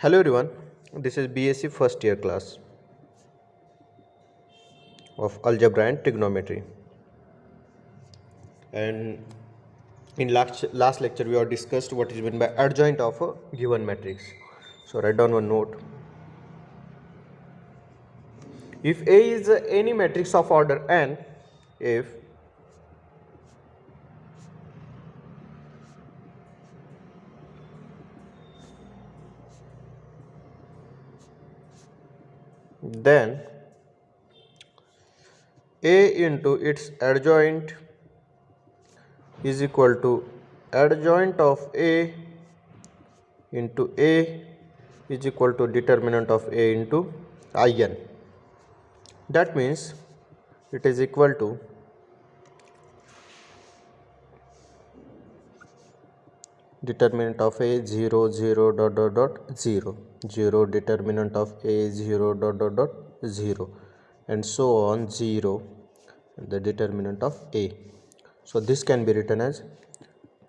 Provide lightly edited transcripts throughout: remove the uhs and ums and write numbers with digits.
Hello everyone, this is BSc first year class of Algebra and Trigonometry, and in last lecture we have discussed what is meant by adjoint of a given matrix. So write down one note. If A is any matrix of order n, if then A into its adjoint is equal to adjoint of A into A is equal to determinant of A into In. That means it is equal to determinant of A 0 0 dot dot dot 0 0 determinant of A 0 dot dot dot 0 and so on 0 the determinant of A. So this can be written as,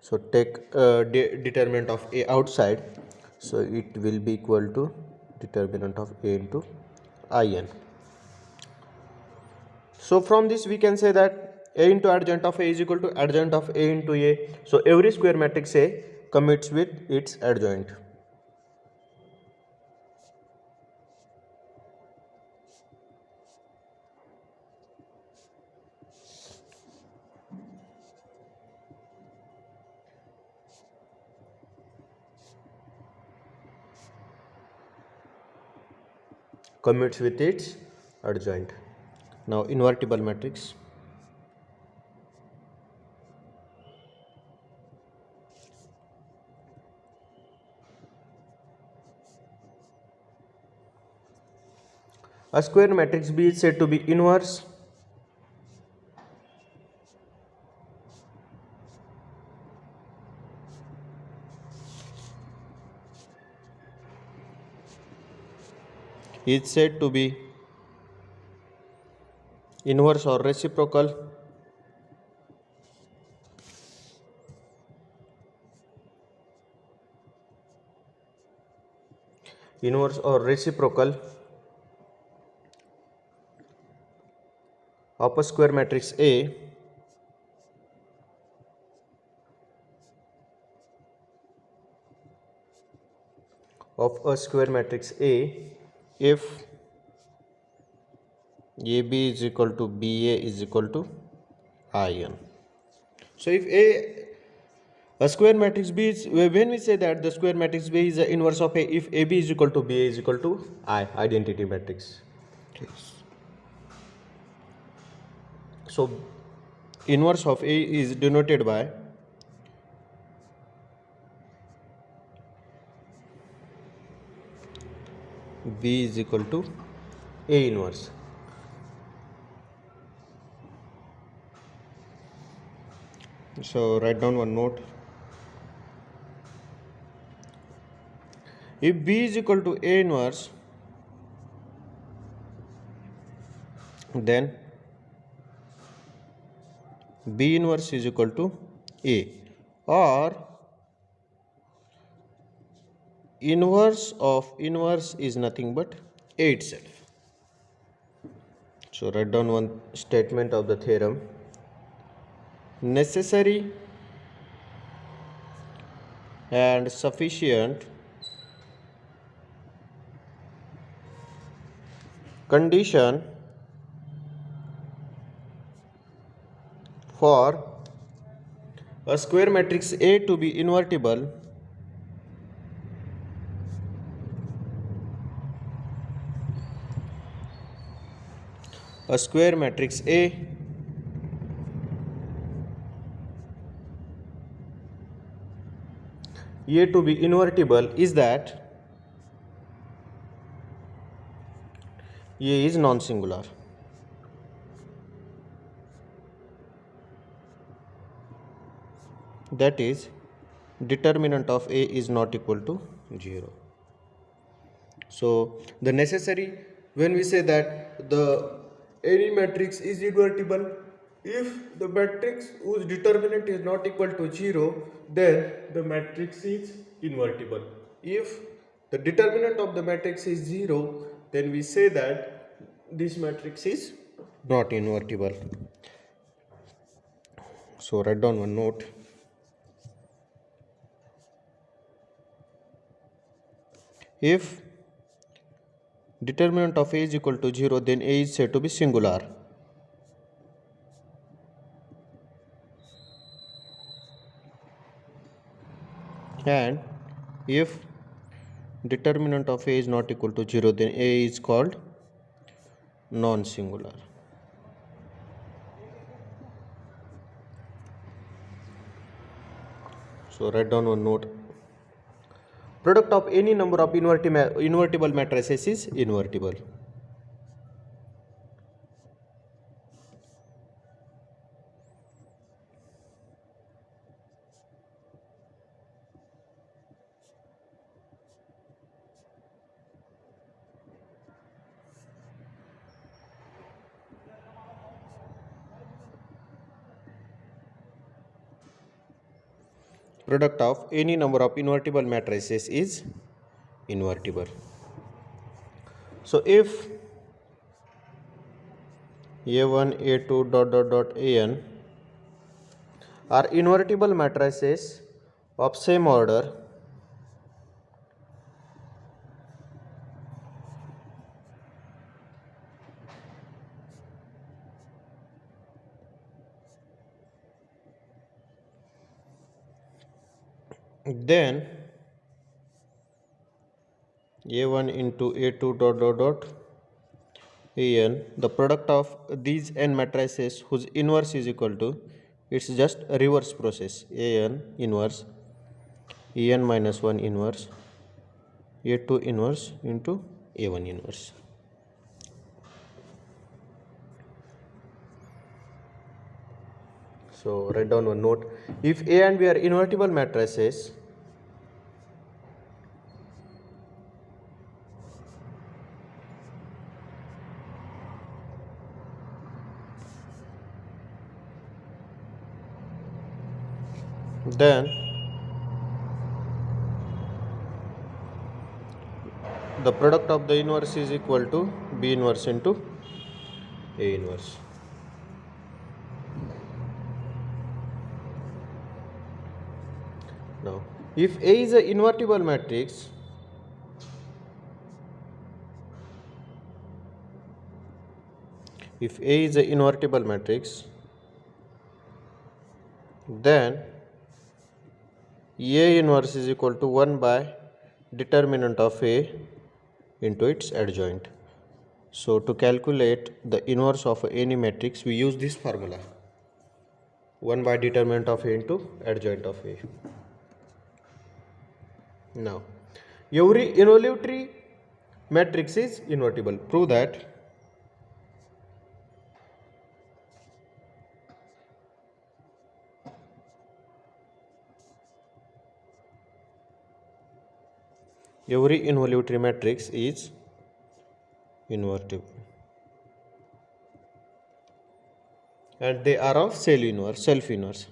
so take determinant of A outside, so it will be equal to determinant of A into In. So from this we can say that A into adjoint of A is equal to adjoint of A into A. So every square matrix A commutes with its adjoint. Commutes with its adjoint. Now invertible matrix. A square matrix B is said to be inverse inverse or reciprocal of a square matrix A if AB is equal to BA is equal to IN. So if a square matrix B is, when we say that the square matrix B is the inverse of A, if AB is equal to BA is equal to I, identity matrix. So inverse of A is denoted by B is equal to A inverse. So write down one note. If B is equal to A inverse, then B inverse is equal to A, or inverse of inverse is nothing but A itself. So write down one statement of the theorem. Necessary and sufficient condition for a square matrix A to be invertible to be invertible is that A is non-singular. That is, determinant of A is not equal to 0. So the necessary, when we say that the any matrix is invertible, if the matrix whose determinant is not equal to 0, then the matrix is invertible. If the determinant of the matrix is 0, then we say that this matrix is not invertible. So write down one note. If determinant of A is equal to 0, then A is said to be singular. And if determinant of A is not equal to 0, then A is called non-singular. So write down one note. Product of any number of invertible matrices is invertible. Product of any number of invertible matrices is invertible. So if A1, A2 dot An are invertible matrices of same order, then A1 into A2 dot An, the product of these n matrices whose inverse is equal to, it's just a reverse process, An inverse, En minus 1 inverse, A2 inverse into A1 inverse. So write down one note. If A and B are invertible matrices, then the product of the inverse is equal to B inverse into A inverse. Now, if A is an invertible matrix, then A inverse is equal to 1 by determinant of A into its adjoint. So to calculate the inverse of any matrix, we use this formula, 1 by determinant of A into adjoint of A. Now, every involuntary matrix is invertible. Prove that. Every involuntary matrix is invertible, and they are of self inverse.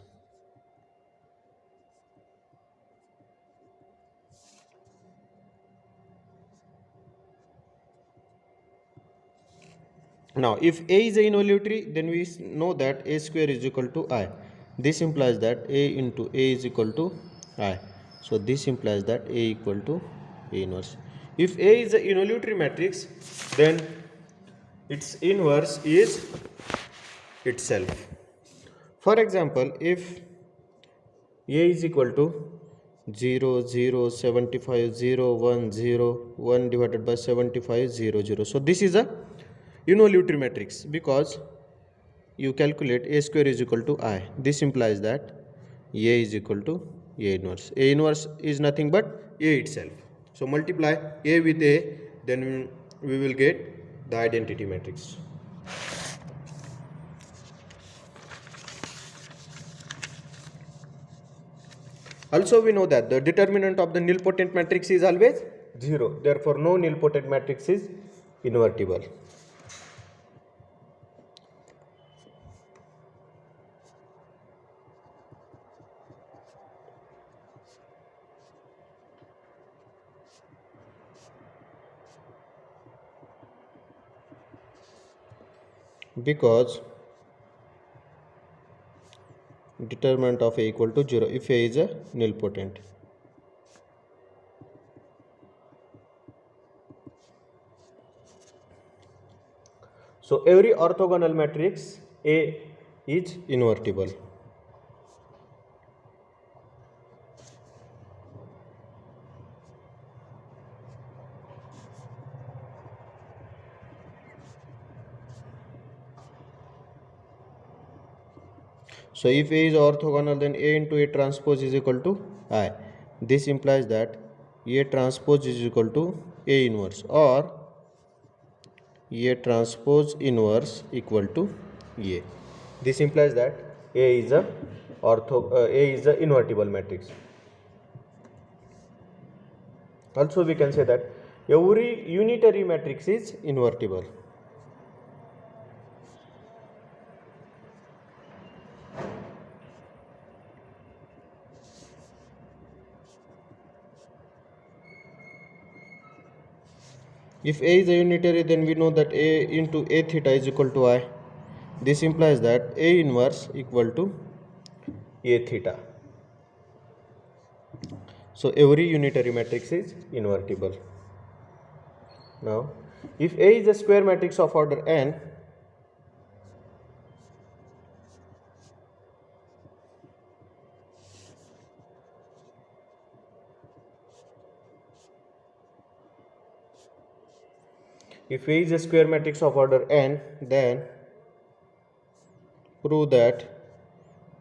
Now, if A is a involuntary, then we know that A square is equal to I. This implies that A into A is equal to I. So this implies that A equal to A inverse. If A is a involuntary matrix, then its inverse is itself. For example, if A is equal to 0, 0, 75, 0, 1, 0, 1 divided by 75, 0, 0. So this is a involuntary matrix because you calculate A square is equal to I. This implies that A is equal to A inverse. A inverse is nothing but A itself. So multiply A with A, then we will get the identity matrix. Also, we know that the determinant of the nilpotent matrix is always 0. Therefore, no nilpotent matrix is invertible. because determinant of A equal to 0 if A is a nilpotent. So every orthogonal matrix A is invertible. So if A is orthogonal, then A into A transpose is equal to I. This implies that A transpose is equal to A inverse, or A transpose inverse equal to A. This implies that A is a A is a invertible matrix. Also we can say that every unitary matrix is invertible. If A is a unitary, then we know that A into A theta is equal to I. This implies that A inverse equal to A theta. So every unitary matrix is invertible. Now, if A is a square matrix of order n, if A is a square matrix of order n, then prove that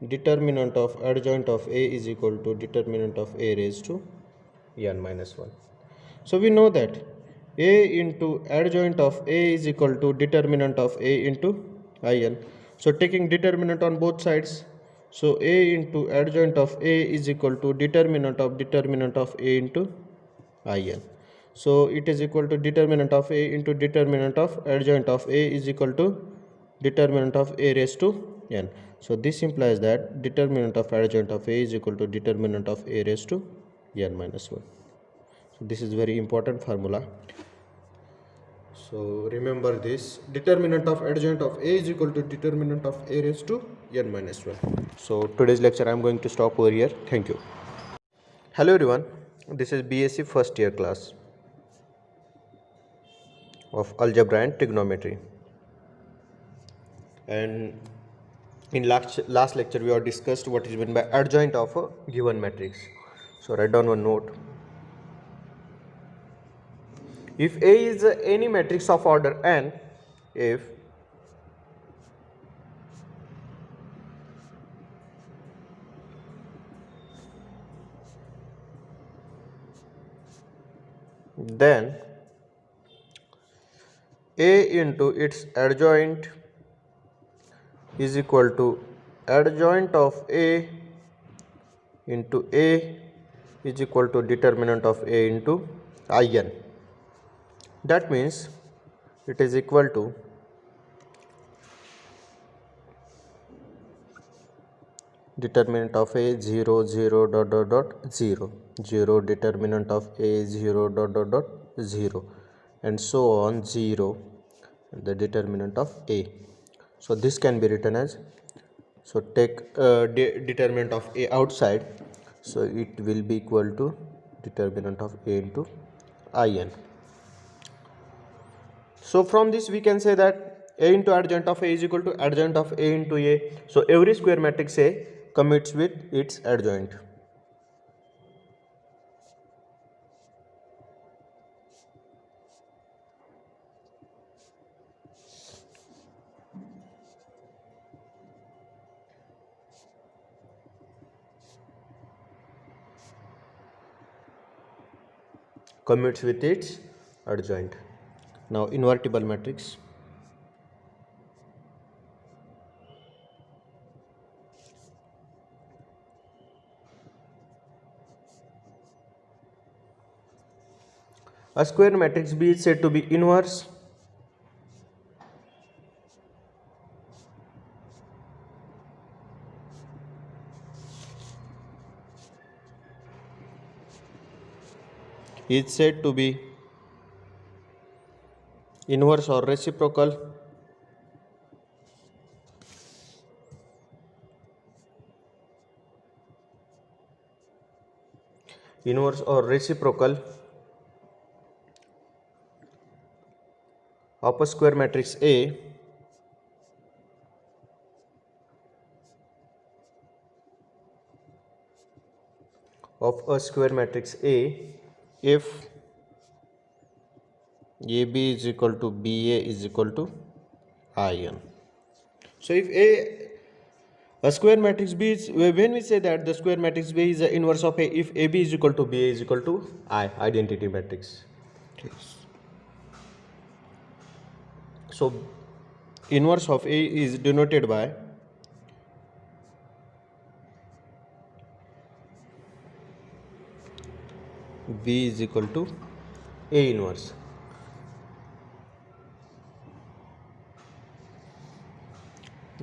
determinant of adjoint of A is equal to determinant of A raised to n minus 1. So we know that A into adjoint of A is equal to determinant of A into in. So taking determinant on both sides, so A into adjoint of A is equal to determinant of A into in. So it is equal to determinant of A into determinant of adjoint of A is equal to determinant of A raised to n. So this implies that determinant of adjoint of A is equal to determinant of A raised to n minus 1. So this is very important formula. So remember this, determinant of adjoint of A is equal to determinant of A raised to n minus 1. So today's lecture I am going to stop over here. Thank you. Hello everyone, this is BSc first year class of algebra and trigonometry. And in last lecture we have discussed what is meant by adjoint of a given matrix. So write down one note. If A is any matrix of order n, if then A into its adjoint is equal to adjoint of A into A is equal to determinant of A into in. That means it is equal to determinant of A 0 0 dot dot dot 0 0 determinant of A 0 dot dot dot 0 and so on 0 the determinant of A. So this can be written as, so take determinant of A outside, so it will be equal to determinant of A into in. So from this we can say that A into adjoint of A is equal to adjoint of A into A. So every square matrix A commutes with its adjoint. Commutes with its adjoint. Now invertible matrix. A square matrix B is said to be inverse inverse or reciprocal inverse or reciprocal of a square matrix A if AB is equal to BA is equal to IN. So if a square matrix B is, when we say that the square matrix B is the inverse of A, if AB is equal to BA is equal to I, identity matrix. So inverse of A is denoted by B is equal to A inverse.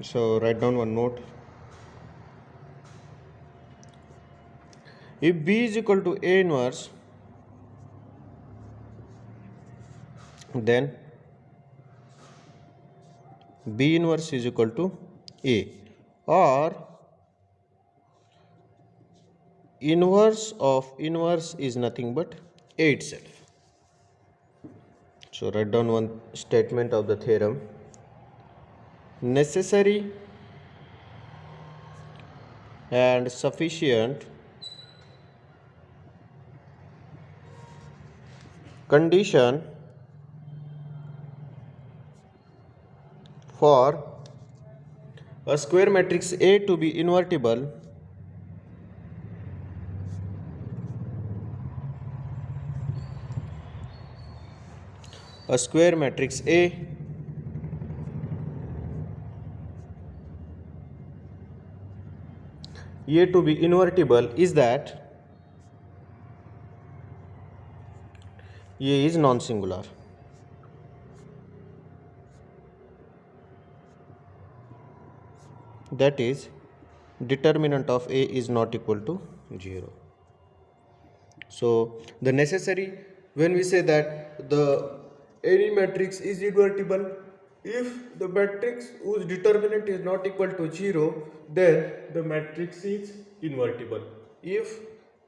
So write down one note. If B is equal to A inverse, then B inverse is equal to A, or inverse of inverse is nothing but A itself. So write down one statement of the theorem. Necessary and sufficient condition for a square matrix A to be invertible is that A is non-singular. That is, determinant of A is not equal to 0. So the necessary, when we say that any matrix is invertible, if the matrix whose determinant is not equal to 0, then the matrix is invertible. If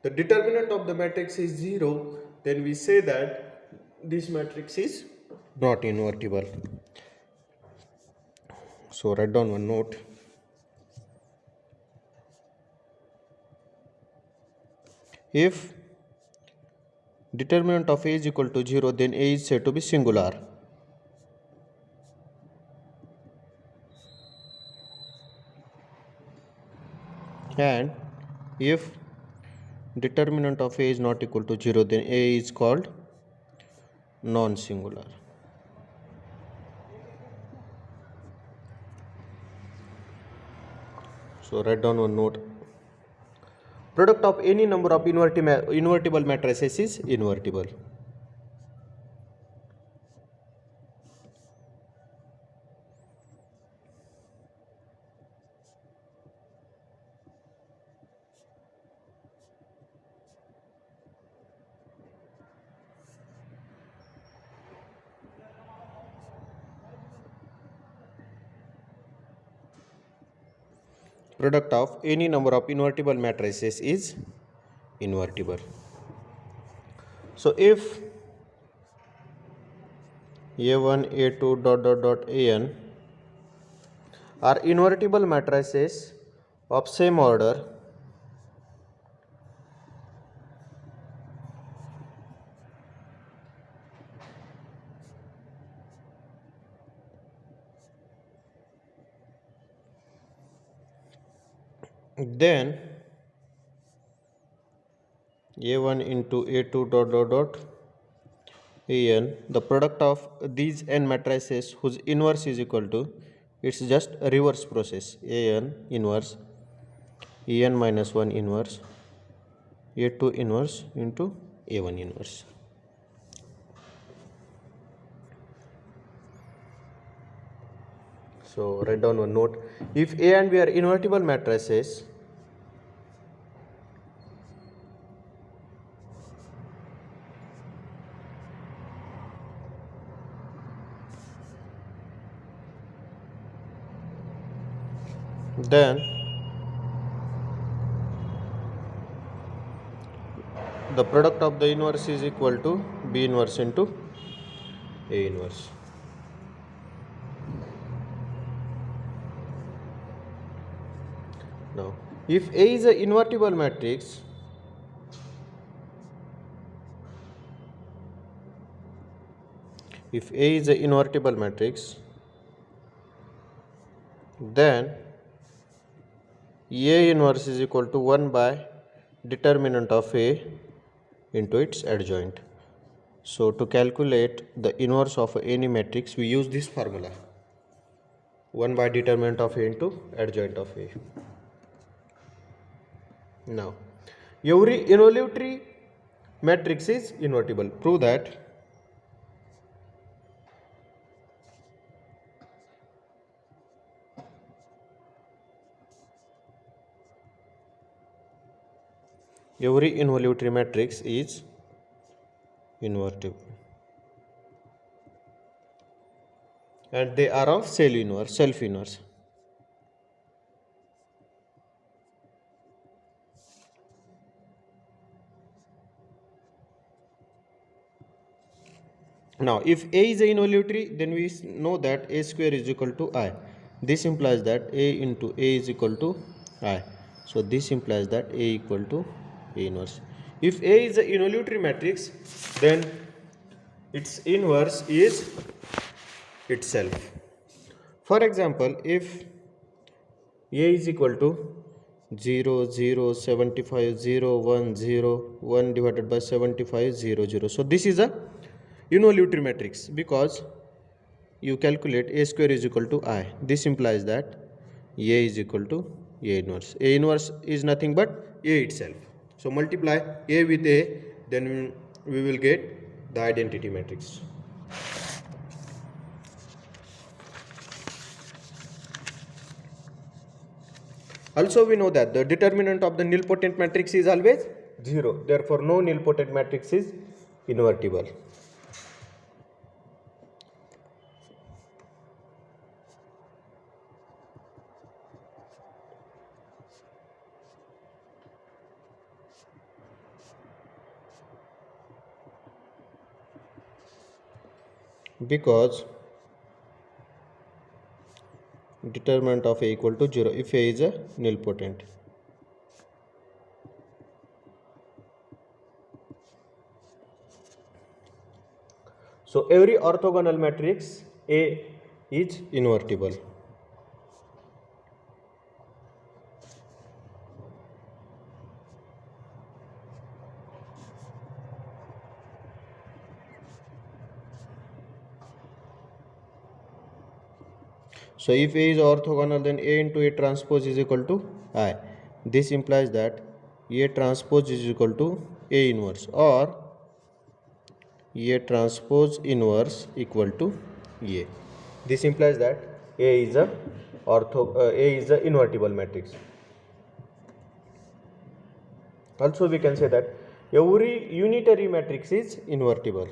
the determinant of the matrix is 0, then we say that this matrix is not invertible. So write down one note. If determinant of A is equal to 0, then A is said to be singular. And if determinant of A is not equal to 0, then A is called non-singular. So write down one note. Product of any number of invertible matrices is invertible. Product of any number of invertible matrices is invertible. So if A1, A2, An are invertible matrices of same order, then A1 into A2 An, the product of these n matrices whose inverse is equal to, it's just a reverse process, An inverse, En minus 1 inverse, A2 inverse into A1 inverse. So write down one note. If A and B are invertible matrices, then the product of the inverse is equal to B inverse into A inverse. Now, if A is an invertible matrix, then A inverse is equal to 1 by determinant of A into its adjoint. So to calculate the inverse of any matrix, we use this formula, 1 by determinant of A into adjoint of A. Now, every involutory matrix is invertible. Prove that. Every involutory matrix is invertible, and they are of self inverse. Now, if A is a involutory, then we know that A square is equal to I. This implies that A into A is equal to I. So this implies that A equal to A inverse. If A is a involutory matrix, then its inverse is itself. For example, if A is equal to 0, 0, 75, 0, 1, 0, 1 divided by 75, 0, 0. So this is a involutory matrix because you calculate A square is equal to I. This implies that A is equal to A inverse. A inverse is nothing but A itself. So multiply A with A, then we will get the identity matrix. Also, we know that the determinant of the nilpotent matrix is always 0. Therefore, no nilpotent matrix is invertible. Because determinant of A equal to 0 if A is a nilpotent. So every orthogonal matrix A is invertible. So if A is orthogonal, then A into A transpose is equal to I. This implies that A transpose is equal to A inverse, or A transpose inverse equal to A. This implies that A is a invertible matrix. Also, we can say that every unitary matrix is invertible.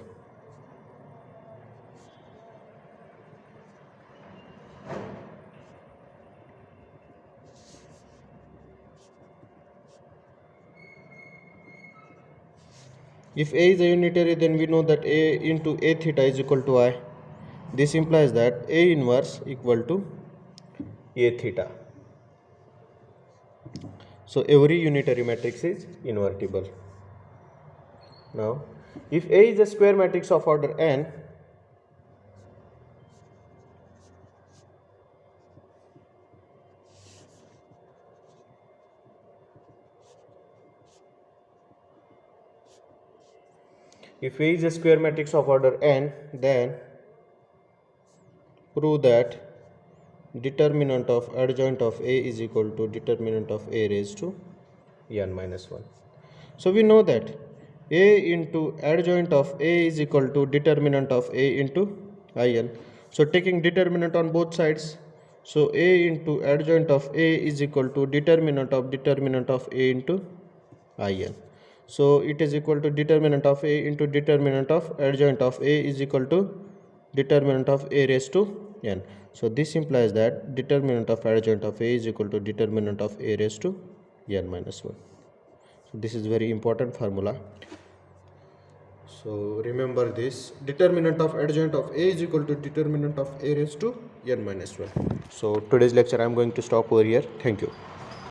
If A is a unitary, then we know that A into A theta is equal to I. This implies that A inverse equal to A theta. So every unitary matrix is invertible. Now, if A is a square matrix of order n, if A is a square matrix of order n, then prove that determinant of adjoint of A is equal to determinant of A raised to n minus 1. So we know that A into adjoint of A is equal to determinant of A into in. So taking determinant on both sides, so A into adjoint of A is equal to determinant of A into in. So it is equal to determinant of A into determinant of adjoint of A is equal to determinant of A raised to n. So this implies that determinant of adjoint of A is equal to determinant of A raised to n minus 1. This is very important formula. So remember this: determinant of adjoint of A is equal to determinant of A raised to n minus 1. So today's lecture I am going to stop over here. Thank you.